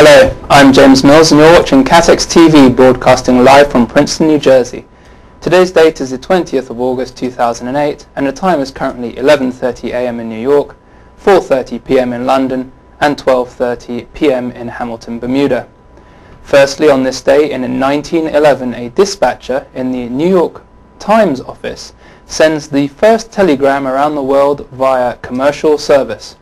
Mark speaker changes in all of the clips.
Speaker 1: Hello, I'm James Mills and you're watching CATEX-TV broadcasting live from Princeton, New Jersey. Today's date is the 20th of August 2008 and the time is currently 11:30 a.m. in New York, 4:30 p.m. in London and 12:30 p.m. in Hamilton, Bermuda. Firstly, on this day in 1911, a dispatcher in the New York Times office sends the first telegram around the world via commercial service.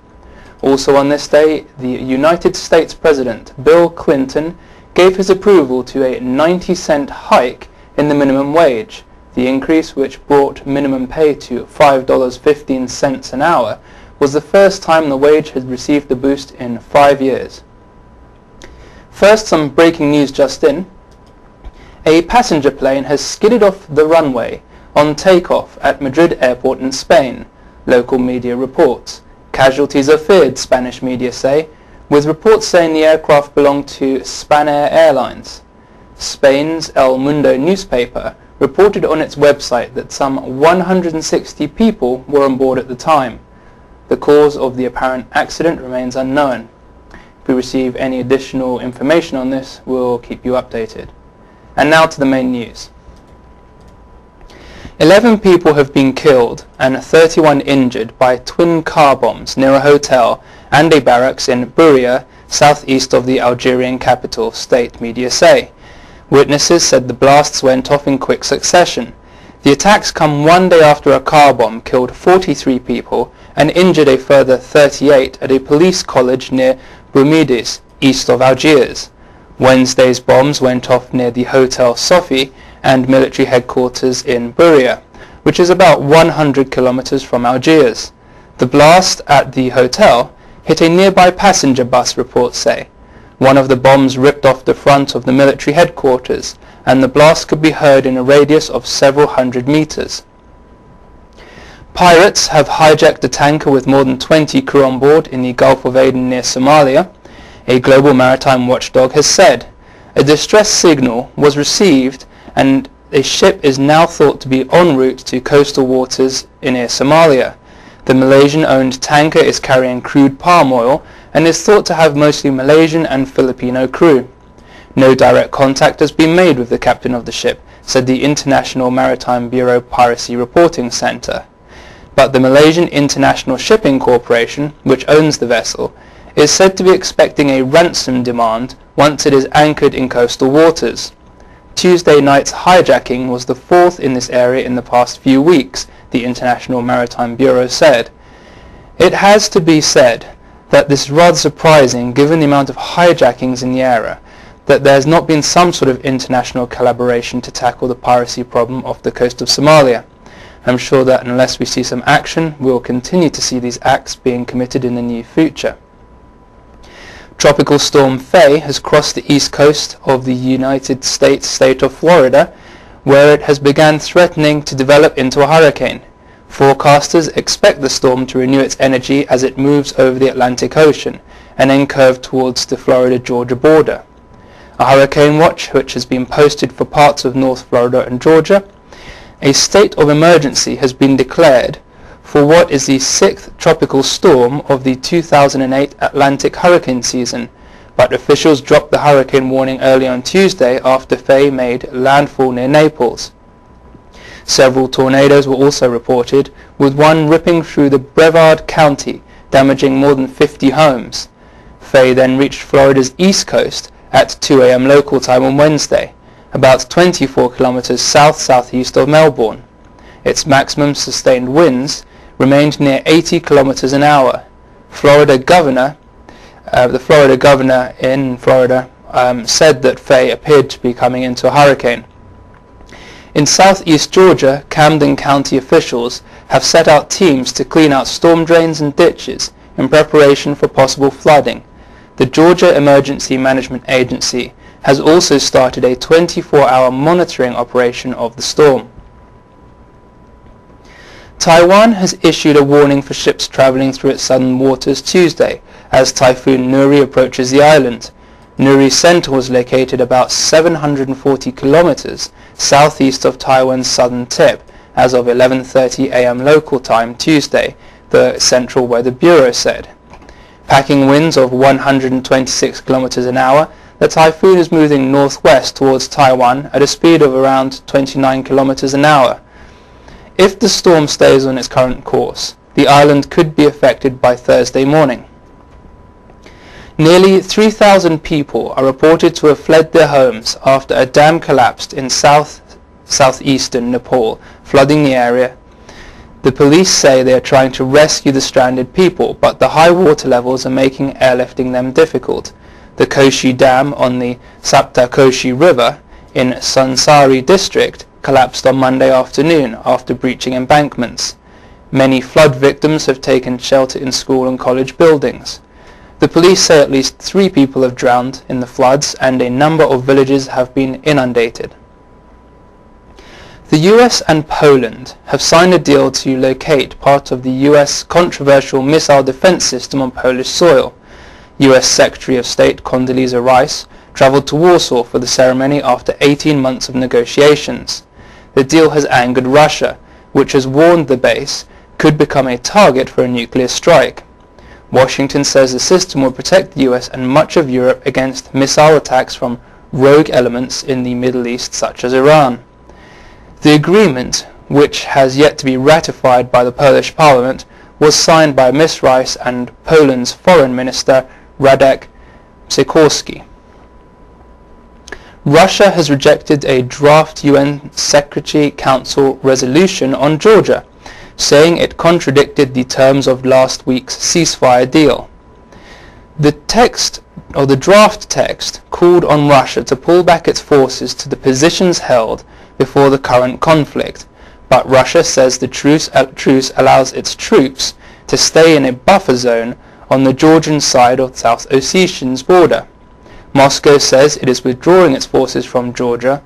Speaker 1: Also on this day, the United States President Bill Clinton gave his approval to a 90-cent hike in the minimum wage. The increase, which brought minimum pay to $5.15 an hour, was the first time the wage had received a boost in 5 years. First, some breaking news just in. A passenger plane has skidded off the runway on takeoff at Madrid airport in Spain, local media reports. Casualties are feared, Spanish media say, with reports saying the aircraft belonged to Spanair Airlines. Spain's El Mundo newspaper reported on its website that some 160 people were on board at the time. The cause of the apparent accident remains unknown. If we receive any additional information on this, we'll keep you updated. And now to the main news. 11 people have been killed and 31 injured by twin car bombs near a hotel and a barracks in Buria, southeast of the Algerian capital, state media say. Witnesses said the blasts went off in quick succession. The attacks come one day after a car bomb killed 43 people and injured a further 38 at a police college near Boumediene, east of Algiers. Wednesday's bombs went off near the Hotel Sophie and military headquarters in Buria, which is about 100 kilometers from Algiers. The blast at the hotel hit a nearby passenger bus, reports say. One of the bombs ripped off the front of the military headquarters, and the blast could be heard in a radius of several hundred meters. Pirates have hijacked a tanker with more than 20 crew on board in the Gulf of Aden near Somalia, a global maritime watchdog has said. A distress signal was received and a ship is now thought to be en route to coastal waters near Somalia. The Malaysian-owned tanker is carrying crude palm oil and is thought to have mostly Malaysian and Filipino crew. No direct contact has been made with the captain of the ship, said the International Maritime Bureau Piracy Reporting Center. But the Malaysian International Shipping Corporation, which owns the vessel, is said to be expecting a ransom demand once it is anchored in coastal waters. Tuesday night's hijacking was the fourth in this area in the past few weeks, the International Maritime Bureau said. It has to be said that this is rather surprising given the amount of hijackings in the area, that there has not been some sort of international collaboration to tackle the piracy problem off the coast of Somalia. I'm sure that unless we see some action, we will continue to see these acts being committed in the near future. Tropical storm Faye has crossed the east coast of the United States state of Florida, where it has begun threatening to develop into a hurricane. Forecasters expect the storm to renew its energy as it moves over the Atlantic Ocean and then curve towards the Florida-Georgia border. A hurricane watch, which has been posted for parts of North Florida and Georgia. A state of emergency has been declared for what is the sixth tropical storm of the 2008 Atlantic hurricane season, but officials dropped the hurricane warning early on Tuesday after Faye made landfall near Naples. Several tornadoes were also reported, with one ripping through the Brevard County, damaging more than 50 homes. Faye then reached Florida's east coast at 2 a.m. local time on Wednesday, about 24 kilometers south-southeast of Melbourne. Its maximum sustained winds remained near 80 kilometers an hour. The Florida governor in Florida said that Faye appeared to be coming into a hurricane. In southeast Georgia, Camden County officials have set out teams to clean out storm drains and ditches in preparation for possible flooding. The Georgia Emergency Management Agency has also started a 24-hour monitoring operation of the storm. Taiwan has issued a warning for ships traveling through its southern waters Tuesday as Typhoon Nuri approaches the island. Nuri's center was located about 740 kilometers southeast of Taiwan's southern tip as of 11:30 a.m. local time Tuesday, the Central Weather Bureau said. Packing winds of 126 kilometers an hour, the typhoon is moving northwest towards Taiwan at a speed of around 29 kilometers an hour. If the storm stays on its current course, the island could be affected by Thursday morning. Nearly 3,000 people are reported to have fled their homes after a dam collapsed in southeastern Nepal, flooding the area. The police say they are trying to rescue the stranded people, but the high water levels are making airlifting them difficult. The Koshi Dam on the Saptakoshi River in Sunsari district collapsed on Monday afternoon after breaching embankments. Many flood victims have taken shelter in school and college buildings. The police say at least 3 people have drowned in the floods and a number of villages have been inundated. The US and Poland have signed a deal to locate part of the US controversial missile defense system on Polish soil. US Secretary of State Condoleezza Rice travelled to Warsaw for the ceremony after 18 months of negotiations. The deal has angered Russia, which has warned the base could become a target for a nuclear strike. Washington says the system will protect the US and much of Europe against missile attacks from rogue elements in the Middle East such as Iran. The agreement, which has yet to be ratified by the Polish Parliament, was signed by Ms. Rice and Poland's Foreign Minister Radek Sikorski. Russia has rejected a draft UN Security Council resolution on Georgia, saying it contradicted the terms of last week's ceasefire deal. The draft text called on Russia to pull back its forces to the positions held before the current conflict, but Russia says the truce allows its troops to stay in a buffer zone on the Georgian side of South Ossetian's border. Moscow says it is withdrawing its forces from Georgia.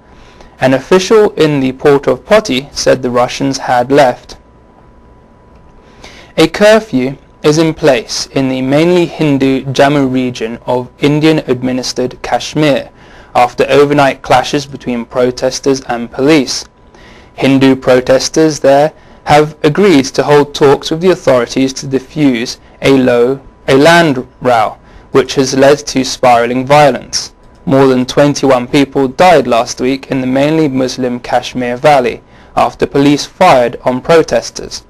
Speaker 1: An official in the port of Poti said the Russians had left. A curfew is in place in the mainly Hindu Jammu region of Indian-administered Kashmir after overnight clashes between protesters and police. Hindu protesters there have agreed to hold talks with the authorities to defuse a land row, which has led to spiralling violence. More than 21 people died last week in the mainly Muslim Kashmir Valley after police fired on protesters.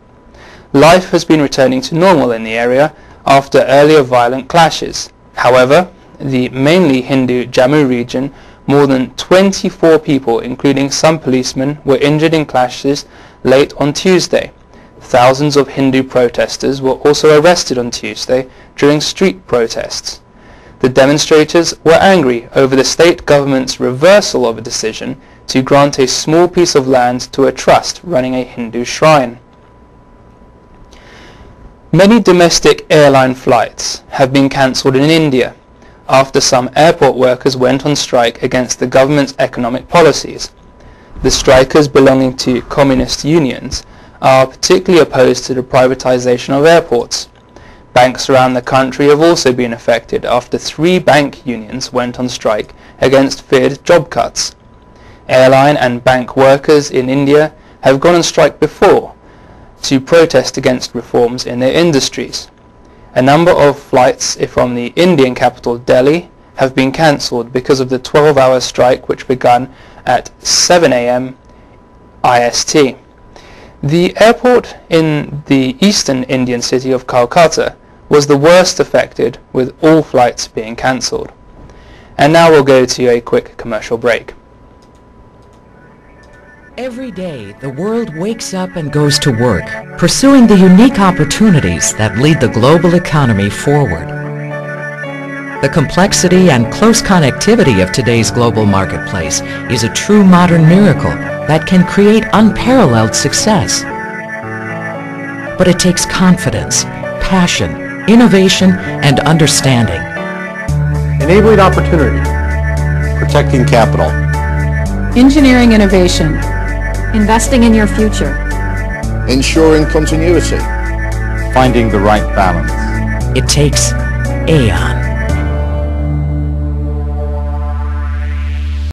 Speaker 1: Life has been returning to normal in the area after earlier violent clashes. However, the mainly Hindu Jammu region, more than 24 people, including some policemen, were injured in clashes late on Tuesday. Thousands of Hindu protesters were also arrested on Tuesday during street protests. The demonstrators were angry over the state government's reversal of a decision to grant a small piece of land to a trust running a Hindu shrine. Many domestic airline flights have been cancelled in India after some airport workers went on strike against the government's economic policies. The strikers, belonging to communist unions, are particularly opposed to the privatization of airports. Banks around the country have also been affected after 3 bank unions went on strike against feared job cuts. Airline and bank workers in India have gone on strike before to protest against reforms in their industries. A number of flights from the Indian capital Delhi have been cancelled because of the 12-hour strike which began at 7 a.m. IST. The airport in the eastern Indian city of Kolkata was the worst affected, with all flights being cancelled. And now we'll go to a quick commercial break.
Speaker 2: Every day, the world wakes up and goes to work, pursuing the unique opportunities that lead the global economy forward. The complexity and close connectivity of today's global marketplace is a true modern miracle that can create unparalleled success. But it takes confidence, passion, innovation, and understanding.
Speaker 3: Enabling opportunity.
Speaker 4: Protecting capital.
Speaker 5: Engineering innovation.
Speaker 6: Investing in your future.
Speaker 4: Ensuring continuity.
Speaker 3: Finding the right balance.
Speaker 2: It takes Aon.